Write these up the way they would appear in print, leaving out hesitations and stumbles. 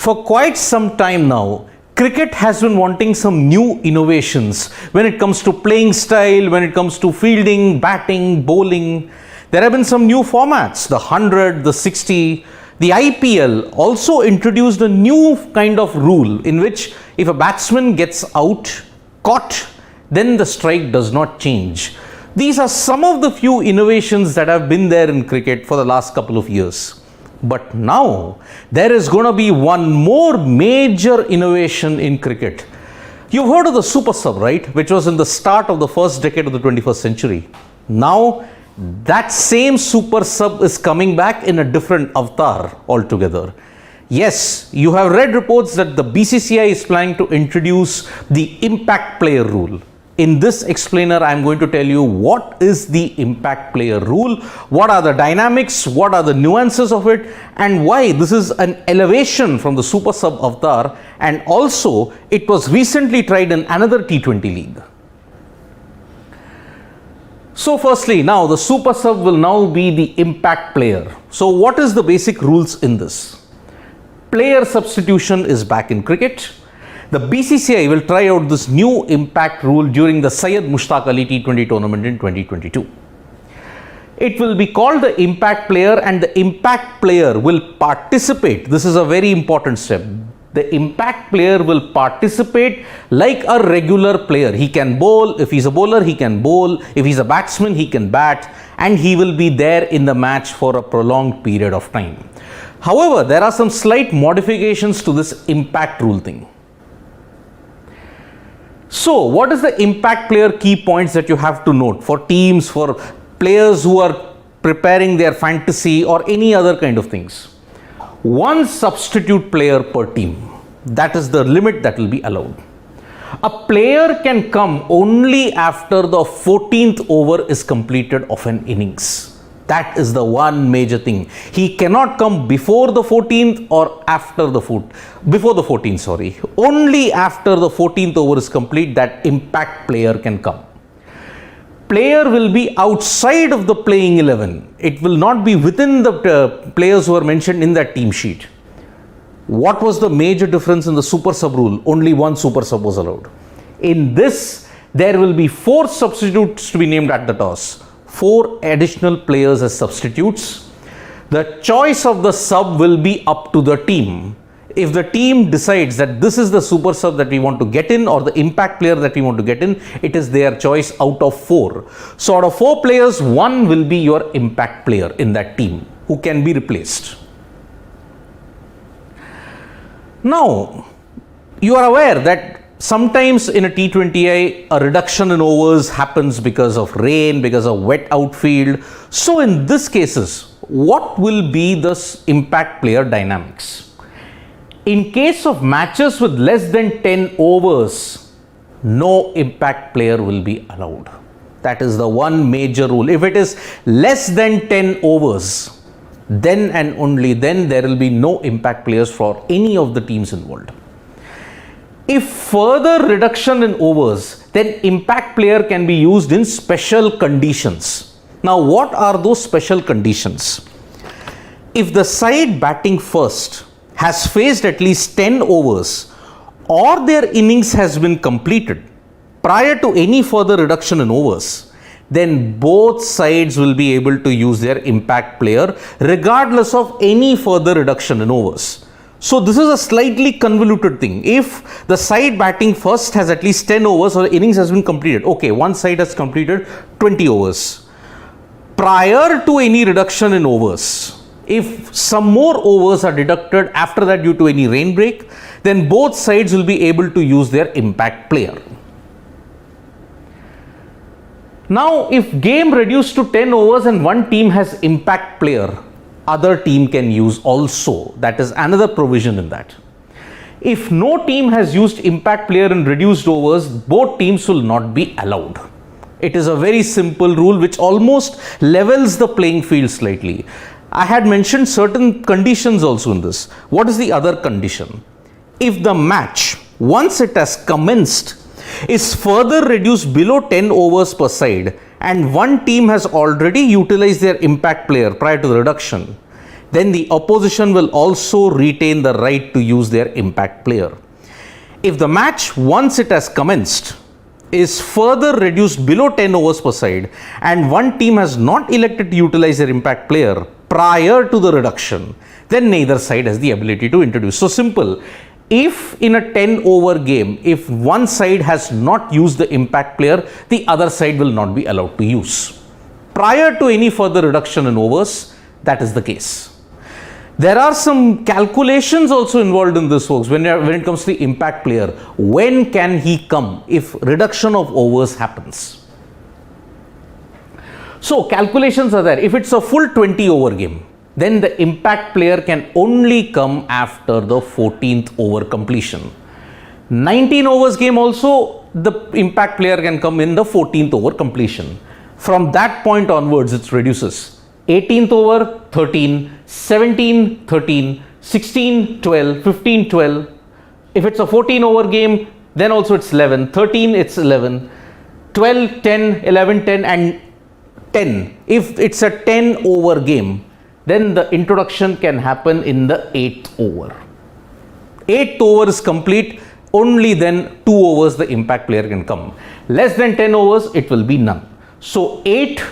For quite some time now, cricket has been wanting some new innovations when it comes to playing style, when it comes to fielding, batting, bowling. There have been some new formats, the 100, the 60. The IPL also introduced a new kind of rule in which if a batsman gets out, caught, then the strike does not change. These are some of the few innovations that have been there in cricket for the last couple of years. But now there is going to be one more major innovation in cricket. You've heard of the super sub, right? Which was in the start of the first decade of the 21st century. Now that same super sub is coming back in a different avatar altogether. Yes, you have read reports that the BCCI is planning to introduce the impact player rule. In this explainer, I am going to tell you what is the impact player rule, what are the dynamics, what are the nuances of it, and why this is an elevation from the super sub avatar, and also it was recently tried in another T20 league. So firstly, now the super sub will now be the impact player. So what is the basic rules in this? Player substitution is back in cricket. The BCCI will try out this new impact rule during the Syed Mushtaq Ali T20 tournament in 2022. It will be called the impact player, and the impact player will participate. This is a very important step. The impact player will participate like a regular player. He can bowl. If he's a bowler, he can bowl. If he's a batsman, he can bat, and he will be there in the match for a prolonged period of time. However, there are some slight modifications to this impact rule thing. So, what is the impact player key points that you have to note for teams, for players who are preparing their fantasy or any other kind of things? One substitute player per team. That is the limit that will be allowed. A player can come only after the 14th over is completed of an innings. That is the one major thing. He cannot come before the 14th or after the before the 14th, sorry. Only after the 14th over is complete that impact player can come. Player will be outside of the playing 11. It will not be within the players who are mentioned in that team sheet. What was the major difference in the super sub rule? Only one super sub was allowed. In this, there will be 4 substitutes to be named at the toss. 4 additional players as substitutes. The choice of the sub will be up to the team. If the team decides that this is the super sub that we want to get in or the impact player that we want to get in, it is their choice out of 4. So out of 4 players, 1 will be your impact player in that team who can be replaced. Now, you are aware that sometimes in a T20I, a reduction in overs happens because of rain, because of wet outfield. So in this cases, what will be the impact player dynamics? In case of matches with less than 10 overs, no impact player will be allowed. That is the one major rule. If it is less than 10 overs, then and only then there will be no impact players for any of the teams involved. If further reduction in overs, then impact player can be used in special conditions. Now, what are those special conditions? If the side batting first has faced at least 10 overs or their innings has been completed prior to any further reduction in overs, then both sides will be able to use their impact player regardless of any further reduction in overs. So this is a slightly convoluted thing. If the side batting first has at least 10 overs or the innings has been completed, okay, one side has completed 20 overs. Prior to any reduction in overs, if some more overs are deducted after that due to any rain break, then both sides will be able to use their impact player. Now, if game reduced to 10 overs and one team has impact player, other team can use also. That is another provision in that. If no team has used impact player in reduced overs, both teams will not be allowed. It is a very simple rule which almost levels the playing field slightly. I had mentioned certain conditions also in this. What is the other condition? If the match, once it has commenced, is further reduced below 10 overs per side and one team has already utilized their impact player prior to the reduction, then the opposition will also retain the right to use their impact player. If the match, once it has commenced, is further reduced below 10 overs per side and one team has not elected to utilize their impact player prior to the reduction, then neither side has the ability to introduce. So simple. If in a 10 over game, if one side has not used the impact player, the other side will not be allowed to use. Prior to any further reduction in overs, that is the case. There are some calculations also involved in this, folks, when it comes to the impact player. When can he come if reduction of overs happens? So calculations are there. If it's a full 20 over game, then the impact player can only come after the 14th over completion. 19 overs game also, the impact player can come in the 14th over completion. From that point onwards, it reduces. 18th over, 13, 17, 13, 16, 12, 15, 12. If it's a 14 over game, then also it's 11, 13, it's 11, 12, 10, 11, 10 and 10. If it's a 10 over game, then the introduction can happen in the 8th over. 8th over is complete, only then 2 overs the impact player can come. Less than 10 overs, it will be none. So 8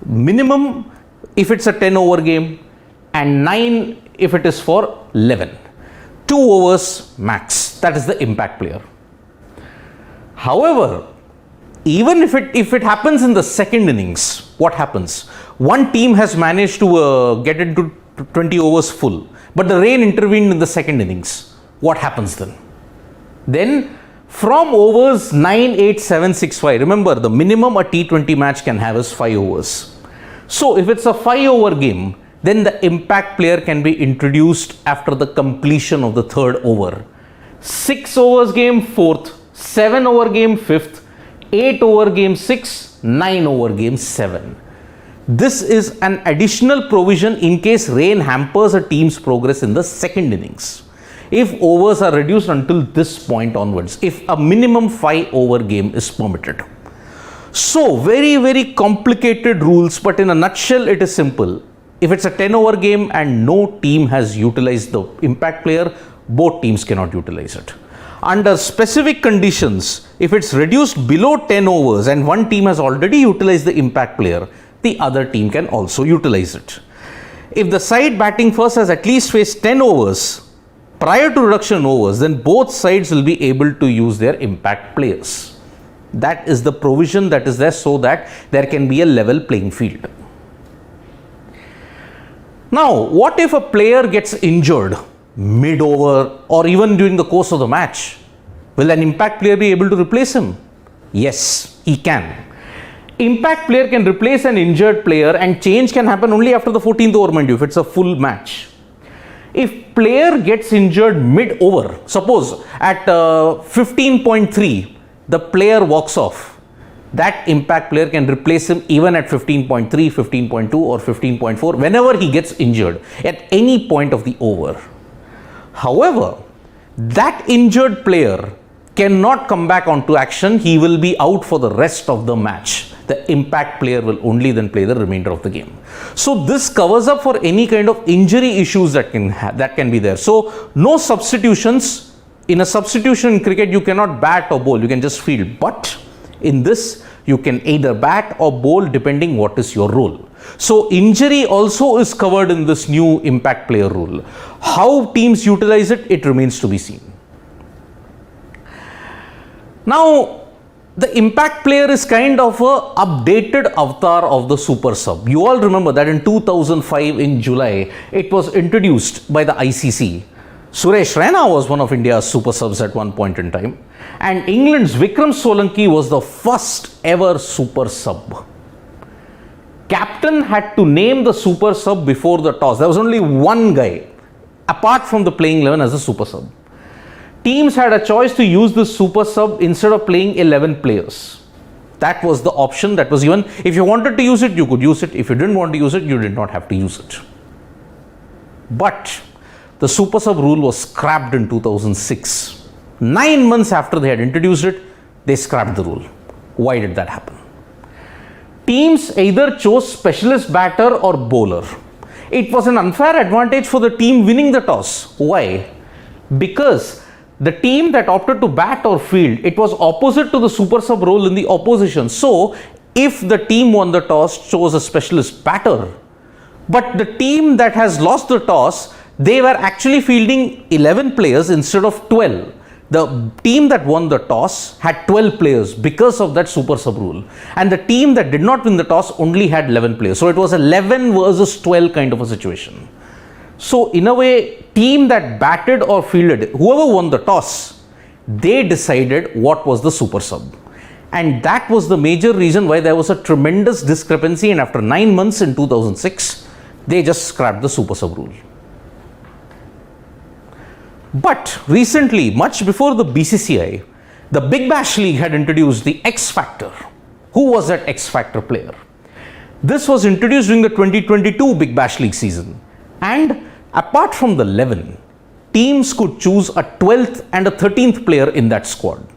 minimum if it's a 10 over game and 9 if it is for 11. 2 overs max, that is the impact player. However, even if it happens in the second innings, what happens? One team has managed to get into 20 overs full, but the rain intervened in the second innings. What happens then? Then from overs 9, 8, 7, 6, 5, remember the minimum a T20 match can have is 5 overs. So if it's a 5 over game, then the impact player can be introduced after the completion of the third over. 6 overs game, 4th, 7 over game, 5th, 8 over game, 6, 9 over game, 7. This is an additional provision in case rain hampers a team's progress in the second innings. If overs are reduced until this point onwards, if a minimum 5 over game is permitted. So very, very complicated rules, but in a nutshell, it is simple. If it's a 10 over game and no team has utilized the impact player, both teams cannot utilize it. Under specific conditions, if it's reduced below 10 overs and one team has already utilized the impact player, the other team can also utilize it. If the side batting first has at least faced 10 overs prior to reduction overs, then both sides will be able to use their impact players. That is the provision that is there so that there can be a level playing field. Now, what if a player gets injured mid-over or even during the course of the match? Will an impact player be able to replace him? Yes, he can. Impact player can replace an injured player and change can happen only after the 14th over, mind you, if it's a full match. If player gets injured mid-over, suppose at 15.3, the player walks off, that impact player can replace him even at 15.3, 15.2 or 15.4 whenever he gets injured at any point of the over. However, that injured player cannot come back onto action. He will be out for the rest of the match. The impact player will only then play the remainder of the game. So this covers up for any kind of injury issues that can be there. So no substitutions. In a substitution in cricket, you cannot bat or bowl, you can just field. But in this, you can either bat or bowl depending what is your role. So injury also is covered in this new impact player rule. How teams utilize it, it remains to be seen. Now, the impact player is kind of a updated avatar of the super sub. You all remember that in 2005 in July, it was introduced by the ICC. Suresh Raina was one of India's super subs at one point in time, and England's Vikram Solanki was the first ever super sub. Captain had to name the super sub before the toss. There was only one guy apart from the playing 11 as a super sub. Teams had a choice to use the super sub instead of playing 11 players. That was the option that was given. If you wanted to use it, you could use it. If you didn't want to use it, you did not have to use it. But the super sub rule was scrapped in 2006. 9 months after they had introduced it, they scrapped the rule. Why did that happen? Teams either chose specialist batter or bowler. it was an unfair advantage for the team winning the toss. Why? Because the team that opted to bat or field, it was opposite to the super sub role in the opposition. So, if the team won the toss, chose a specialist batter, but the team that has lost the toss, they were actually fielding 11 players instead of 12. The team that won the toss had 12 players because of that super sub rule. And the team that did not win the toss only had 11 players. So, it was 11 versus 12 kind of a situation. So, in a way, team that batted or fielded, whoever won the toss, they decided what was the super sub. And that was the major reason why there was a tremendous discrepancy, and after 9 months in 2006, they just scrapped the super sub rule. But recently, much before the BCCI, the Big Bash League had introduced the X Factor. Who was that X Factor player? This was introduced during the 2022 Big Bash League season. And apart from the 11, teams could choose a 12th and a 13th player in that squad.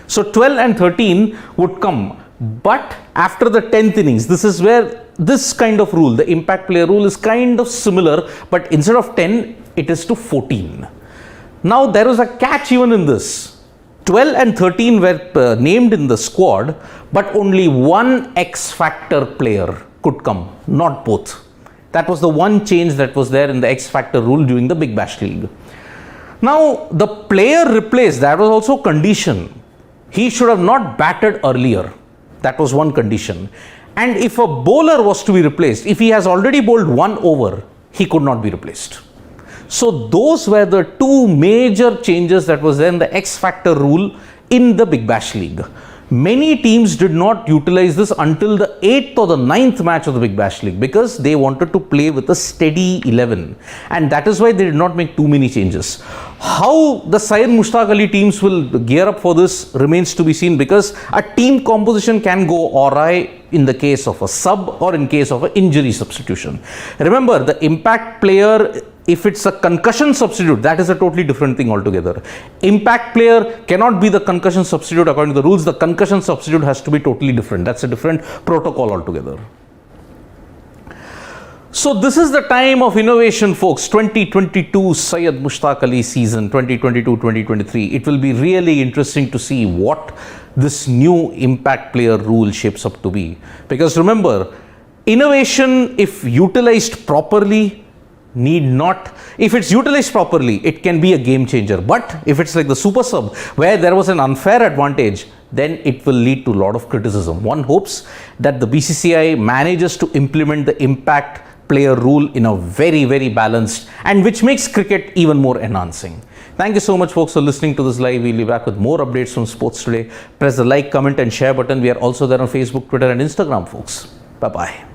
So 12 and 13 would come, but after the 10th innings, this is where this kind of rule, the impact player rule, is kind of similar, but instead of 10, it is to 14. Now there was a catch even in this. 12 and 13 were named in the squad, but only one X Factor player could come, not both. That was the one change that was there in the X Factor rule during the Big Bash League. Now the player replaced, that was also a condition. He should have not batted earlier. That was one condition. And if a bowler was to be replaced, if he has already bowled 1 over, he could not be replaced. So those were the two major changes that was there in the X Factor rule in the Big Bash League. Many teams did not utilize this until the 8th or the 9th match of the Big Bash League because they wanted to play with a steady 11. And that is why they did not make too many changes. How the Syed Mushtaq Ali teams will gear up for this remains to be seen, because a team composition can go awry in the case of a sub or in case of an injury substitution. Remember, the impact player, if it's a concussion substitute, that is a totally different thing altogether. Impact player cannot be the concussion substitute according to the rules. The concussion substitute has to be totally different. That's a different protocol altogether. So this is the time of innovation, folks. 2022 Syed Mushtaq Ali season, 2022-2023. It will be really interesting to see what this new impact player rule shapes up to be. Because remember, innovation, if utilized properly, need not, if it's utilized properly, it can be a game changer. But if it's like the super sub, where there was an unfair advantage, then it will lead to a lot of criticism. One hopes that the BCCI manages to implement the impact player rule in a very, very balanced, and which makes cricket even more enhancing. Thank you so much, folks, for listening to this live. We'll be back with more updates from Sports Today. Press the like, comment and share button. We are also there on Facebook, Twitter and Instagram, folks. Bye-bye.